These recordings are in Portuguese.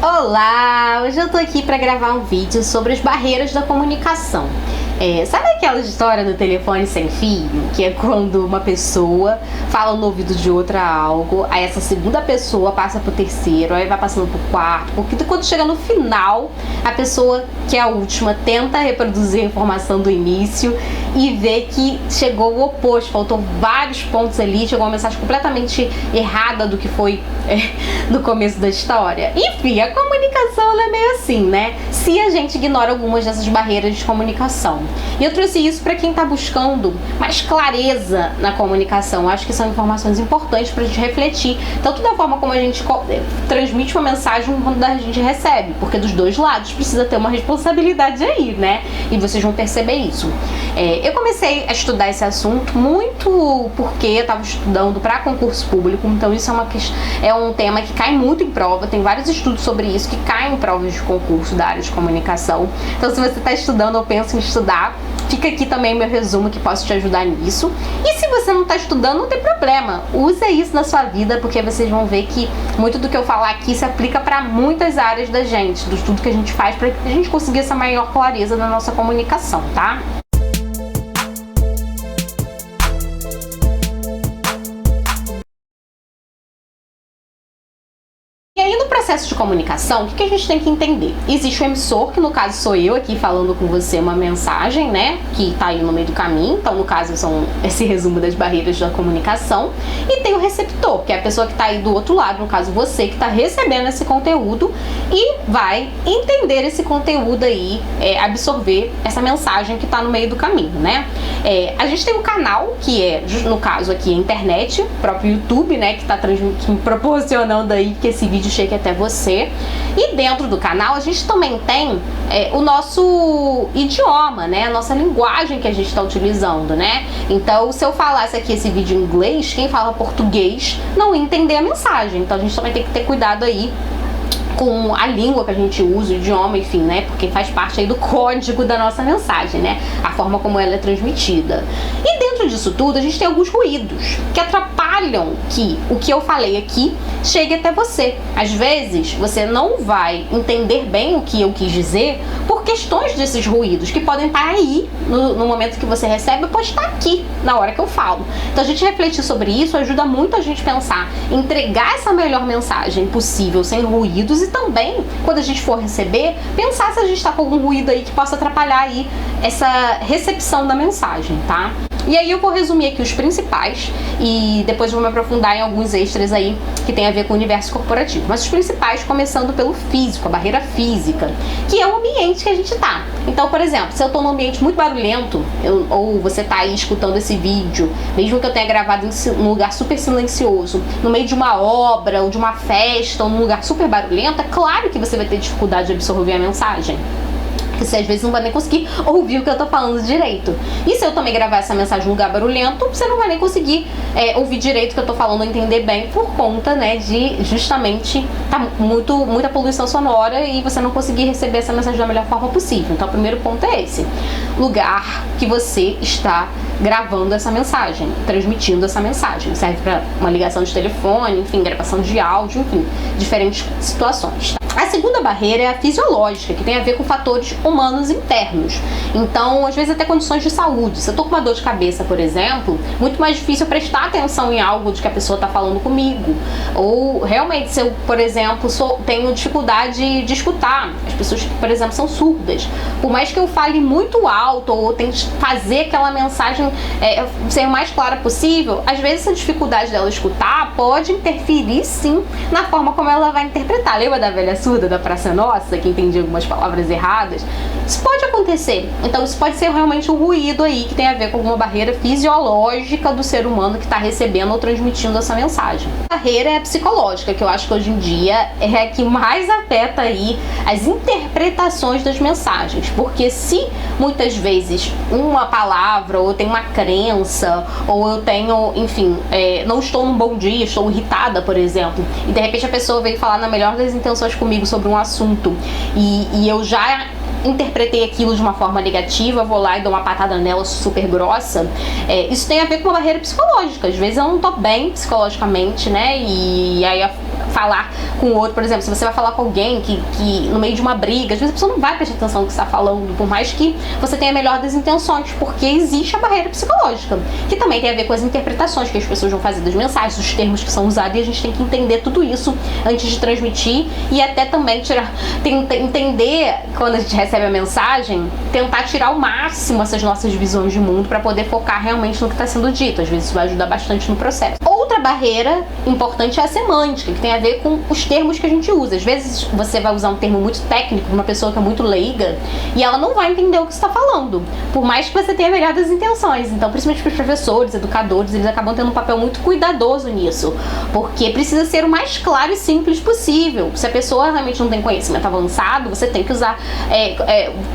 Olá! Hoje eu tô aqui para gravar um vídeo sobre as barreiras da comunicação. Sabe aquela história do telefone sem fio? Que é quando uma pessoa fala no ouvido de outra algo, aí essa segunda pessoa passa pro terceiro, aí vai passando pro quarto, porque quando chega no final, a pessoa que é a última tenta reproduzir a informação do início e vê que chegou o oposto, faltou vários pontos ali, chegou uma mensagem completamente errada do que foi no começo da história. Enfim, a comunicação ela é meio assim, né? Se a gente ignora algumas dessas barreiras de comunicação. E eu trouxe isso para quem está buscando mais clareza na comunicação. Acho que são informações importantes para a gente refletir, tanto da forma como a gente transmite uma mensagem quanto a gente recebe, porque dos dois lados precisa ter uma responsabilidade aí, né? E vocês vão perceber isso. Eu comecei a estudar esse assunto muito porque eu estava estudando para concurso público, então isso é um tema que cai muito em prova, tem vários estudos sobre isso que caem em provas de concurso da área de comunicação. Então se você está estudando ou pensa em estudar, fica aqui também meu resumo que posso te ajudar nisso. E se você não está estudando, não tem problema, usa isso na sua vida, porque vocês vão ver que muito do que eu falar aqui se aplica para muitas áreas da gente, do estudo que a gente faz, para a gente conseguir essa maior clareza na nossa comunicação, tá? E aí, no processo de comunicação, o que a gente tem que entender? Existe o emissor, que no caso sou eu aqui falando com você uma mensagem, né? Que tá aí no meio do caminho. Então, no caso, são esse resumo das barreiras da comunicação. E tem o receptor, que é a pessoa que tá aí do outro lado, no caso você, que tá recebendo esse conteúdo e vai entender esse conteúdo aí, absorver essa mensagem que tá no meio do caminho, né? A gente tem um canal, que é, no caso aqui, a internet, o próprio YouTube, né? Que tá proporcionando aí que esse vídeo chegue até você. E dentro do canal a gente também tem o nosso idioma, né? A nossa linguagem que a gente está utilizando, né? Então, se eu falasse aqui esse vídeo em inglês, quem fala português não ia entender a mensagem. Então a gente também tem que ter cuidado aí com a língua que a gente usa, o idioma, enfim, né? Porque faz parte aí do código da nossa mensagem, né? A forma como ela é transmitida. E dentro disso tudo, a gente tem alguns ruídos que atrapalham que o que eu falei aqui chegue até você. Às vezes, você não vai entender bem o que eu quis dizer por questões desses ruídos, que podem estar aí no momento que você recebe, pode estar aqui na hora que eu falo. Então, a gente refletir sobre isso ajuda muito a gente pensar, entregar essa melhor mensagem possível, sem ruídos, e também, quando a gente for receber, pensar se a gente está com algum ruído aí que possa atrapalhar aí essa recepção da mensagem, tá? E aí eu vou resumir aqui os principais e depois vou me aprofundar em alguns extras aí que tem a ver com o universo corporativo. Mas os principais, começando pelo físico, a barreira física, que é o ambiente que a gente tá. Então, por exemplo, se eu tô num ambiente muito barulhento, ou você tá aí escutando esse vídeo, mesmo que eu tenha gravado num lugar super silencioso, no meio de uma obra, ou de uma festa, ou num lugar super barulhento, é claro que você vai ter dificuldade de absorver a mensagem. Porque você às vezes não vai nem conseguir ouvir o que eu tô falando direito. E se eu também gravar essa mensagem num lugar barulhento, você não vai nem conseguir ouvir direito o que eu tô falando, entender bem, por conta, né, de justamente tá muita poluição sonora e você não conseguir receber essa mensagem da melhor forma possível. Então o primeiro ponto é esse: lugar que você está gravando essa mensagem, transmitindo essa mensagem. Serve para uma ligação de telefone, enfim, gravação de áudio, enfim, diferentes situações. A segunda barreira é a fisiológica, que tem a ver com fatores humanos internos. Então, às vezes até condições de saúde. Se eu tô com uma dor de cabeça, por exemplo, muito mais difícil eu prestar atenção em algo de que a pessoa tá falando comigo. Ou realmente, se eu, por exemplo, tenho dificuldade de escutar, as pessoas que, por exemplo, são surdas, por mais que eu fale muito alto ou tente fazer aquela mensagem ser o mais clara possível, às vezes essa dificuldade dela escutar pode interferir sim na forma como ela vai interpretar. Lembra da velha surda da Praça Nossa, que entendia algumas palavras erradas? Isso pode acontecer. Então isso pode ser realmente um ruído aí que tem a ver com alguma barreira fisiológica do ser humano que está recebendo ou transmitindo essa mensagem. A barreira é psicológica, que eu acho que hoje em dia é a que mais afeta aí as interpretações das mensagens, porque se muitas vezes uma palavra, ou eu tenho uma crença, ou eu tenho, enfim, não estou num bom dia, estou irritada, por exemplo, e de repente a pessoa veio falar na melhor das intenções comigo sobre um assunto e eu já interpretei aquilo de uma forma negativa, vou lá e dou uma patada nela super grossa, isso tem a ver com uma barreira psicológica. Às vezes eu não tô bem psicologicamente, né? E aí falar com o outro, por exemplo, se você vai falar com alguém que no meio de uma briga, às vezes a pessoa não vai prestar atenção no que você está falando, por mais que você tenha a melhor das intenções, porque existe a barreira psicológica, que também tem a ver com as interpretações que as pessoas vão fazer das mensagens, os termos que são usados, e a gente tem que entender tudo isso antes de transmitir e até também entender, quando a gente recebe a mensagem, tentar tirar ao máximo essas nossas visões de mundo para poder focar realmente no que está sendo dito. Às vezes isso vai ajudar bastante no processo. Outra barreira importante é a semântica, que tem a ver com os termos que a gente usa. Às vezes você vai usar um termo muito técnico para uma pessoa que é muito leiga e ela não vai entender o que você está falando, por mais que você tenha a melhor das intenções. Então, principalmente para os professores, educadores, eles acabam tendo um papel muito cuidadoso nisso, porque precisa ser o mais claro e simples possível. Se a pessoa realmente não tem conhecimento avançado, você tem que usar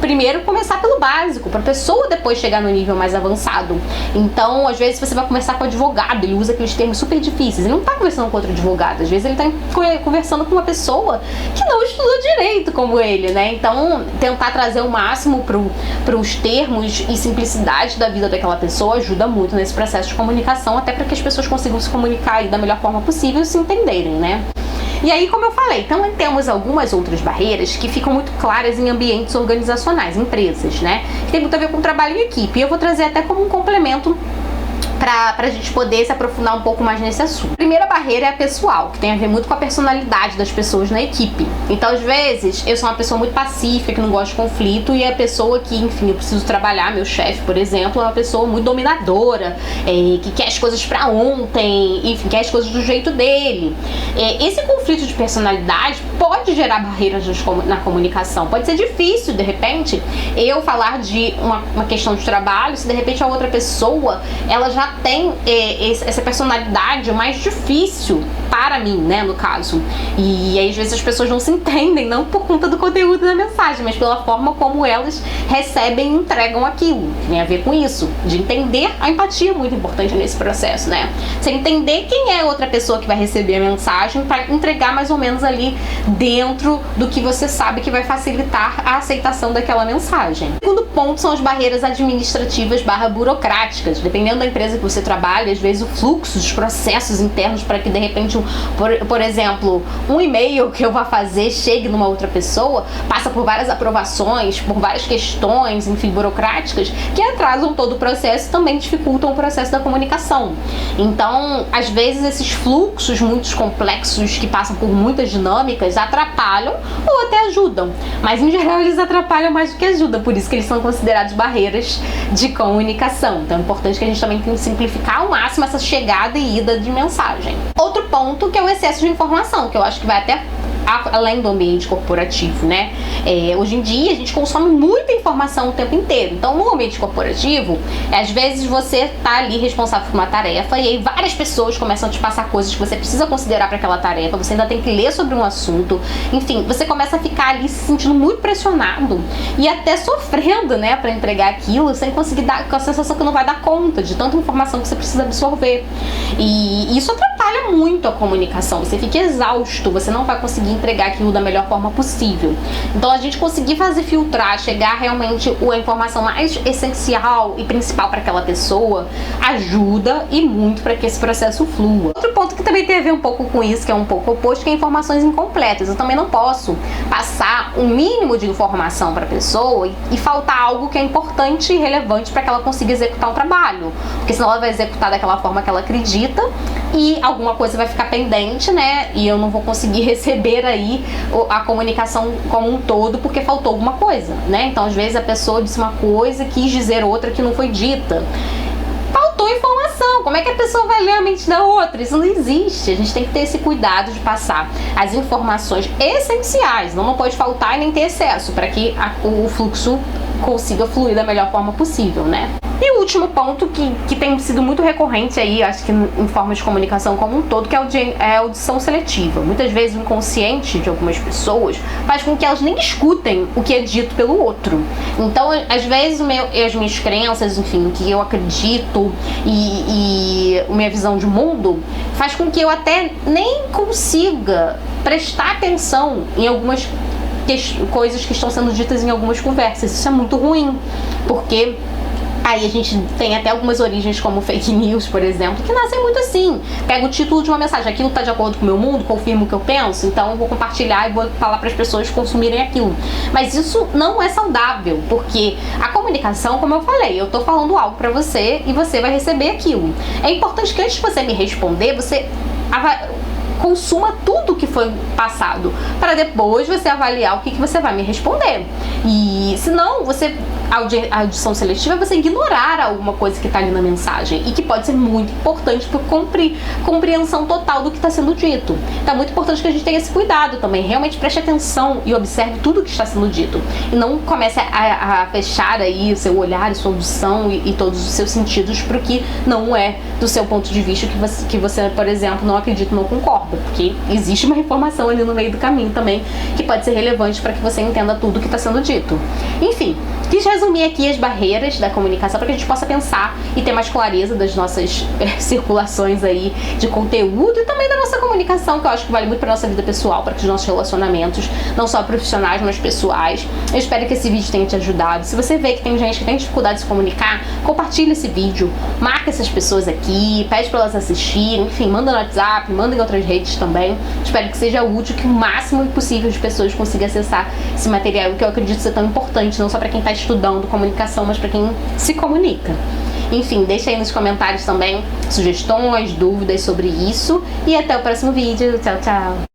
primeiro começar pelo básico, para a pessoa depois chegar no nível mais avançado. Então, às vezes você vai conversar com o advogado, ele usa aqueles termos super difíceis, ele não está conversando com outro advogado, às vezes ele está conversando com uma pessoa que não estudou direito como ele, né? Então, tentar trazer o máximo para os termos e simplicidade da vida daquela pessoa ajuda muito nesse processo de comunicação, até para que as pessoas consigam se comunicar aí da melhor forma possível e se entenderem, né? E aí, como eu falei, também temos algumas outras barreiras que ficam muito claras em ambientes organizacionais, empresas, né? Que tem muito a ver com trabalho em equipe. E eu vou trazer até como um complemento pra gente poder se aprofundar um pouco mais nesse assunto. A primeira barreira é a pessoal, que tem a ver muito com a personalidade das pessoas na equipe. Então, às vezes, eu sou uma pessoa muito pacífica, que não gosta de conflito, e a pessoa que, enfim, eu preciso trabalhar, meu chefe, por exemplo, é uma pessoa muito dominadora, que quer as coisas pra ontem, enfim, quer as coisas do jeito dele. Esse conflito de personalidade pode gerar barreiras na comunicação. Pode ser difícil, de repente, eu falar de uma questão de trabalho, se de repente a outra pessoa, ela já tem essa personalidade mais difícil para mim, né, no caso. E aí, às vezes, as pessoas não se entendem, não por conta do conteúdo da mensagem, mas pela forma como elas recebem e entregam aquilo. Tem a ver com isso, de entender a empatia, é muito importante nesse processo, né? Você entender quem é a outra pessoa que vai receber a mensagem para entregar mais ou menos ali dentro do que você sabe que vai facilitar a aceitação daquela mensagem. O segundo ponto são as barreiras administrativas / burocráticas. Dependendo da empresa que você trabalha, às vezes o fluxo, os processos internos para que de repente, por exemplo, um e-mail que eu vá fazer chegue numa outra pessoa, passa por várias aprovações, por várias questões, enfim, burocráticas, que atrasam todo o processo e também dificultam o processo da comunicação. Então, às vezes esses fluxos muito complexos que passam por muitas dinâmicas atrapalham ou até ajudam, mas em geral eles atrapalham mais do que ajudam, por isso que eles são considerados barreiras de comunicação. Então é importante que a gente também tem que simplificar ao máximo essa chegada e ida de mensagem. Outro ponto que é o excesso de informação, que eu acho que vai até além do ambiente corporativo, né? Hoje em dia a gente consome muita informação o tempo inteiro. Então, no ambiente corporativo, às vezes você tá ali responsável por uma tarefa e aí várias pessoas começam a te passar coisas que você precisa considerar para aquela tarefa, você ainda tem que ler sobre um assunto. Enfim, você começa a ficar ali se sentindo muito pressionado e até sofrendo, né, para entregar aquilo, sem conseguir dar, com a sensação que não vai dar conta de tanta informação que você precisa absorver. E isso atrapalha muito a comunicação. Você fica exausto, você não vai conseguir entregar aquilo da melhor forma possível. Então, a gente conseguir fazer filtrar, chegar realmente a informação mais essencial e principal para aquela pessoa, ajuda e muito para que esse processo flua. Outro ponto que também tem a ver um pouco com isso, que é um pouco oposto, que é informações incompletas. Eu também não posso passar um mínimo de informação para a pessoa e faltar algo que é importante e relevante para que ela consiga executar um trabalho, porque senão ela vai executar daquela forma que ela acredita e alguma coisa vai ficar pendente, né, e eu não vou conseguir receber aí a comunicação como um todo porque faltou alguma coisa, né? Então, às vezes a pessoa disse uma coisa, quis dizer outra que não foi dita. Faltou informação. Como é que a pessoa vai ler a mente da outra? Isso não existe. A gente tem que ter esse cuidado de passar as informações essenciais. Não pode faltar e nem ter excesso para que o fluxo consiga fluir da melhor forma possível, né? E o último ponto que tem sido muito recorrente aí, acho que em forma de comunicação como um todo, que é a audição seletiva. Muitas vezes o inconsciente de algumas pessoas faz com que elas nem escutem o que é dito pelo outro. Então, às vezes, as minhas crenças, enfim, o que eu acredito e a minha visão de mundo faz com que eu até nem consiga prestar atenção em algumas coisas que estão sendo ditas em algumas conversas. Isso é muito ruim, porque Aí a gente tem até algumas origens como fake news, por exemplo, que nascem muito assim. Pega o título de uma mensagem, aquilo tá de acordo com o meu mundo, confirma o que eu penso, então eu vou compartilhar e vou falar para as pessoas consumirem aquilo. Mas isso não é saudável, porque a comunicação, como eu falei, eu tô falando algo para você e você vai receber aquilo. É importante que antes de você me responder, você consuma tudo que foi passado, para depois você avaliar o que você vai me responder. E senão, a audição seletiva é você ignorar alguma coisa que está ali na mensagem e que pode ser muito importante para compreensão total do que está sendo dito. Então é muito importante que a gente tenha esse cuidado também, realmente preste atenção e observe tudo que está sendo dito e não comece a fechar aí o seu olhar e sua audição e todos os seus sentidos para o que não é do seu ponto de vista, que você, por exemplo, não acredita, não concorda, porque existe uma informação ali no meio do caminho também que pode ser relevante para que você entenda tudo que está sendo dito. Enfim, quis resumir aqui as barreiras da comunicação para que a gente possa pensar e ter mais clareza das nossas circulações aí de conteúdo e também da nossa comunicação, que eu acho que vale muito para nossa vida pessoal, para os nossos relacionamentos, não só profissionais, mas pessoais. Eu espero que esse vídeo tenha te ajudado. Se você vê que tem gente que tem dificuldade de se comunicar, compartilha esse vídeo, marca essas pessoas aqui, pede para elas assistirem, enfim, manda no WhatsApp, manda em outras redes também. Espero que seja útil, que o máximo possível de pessoas consiga acessar esse material, que eu acredito ser tão importante, não só para quem está estudando comunicação, mas para quem se comunica. Enfim, deixa aí nos comentários também sugestões, dúvidas sobre isso e até o próximo vídeo. Tchau, tchau!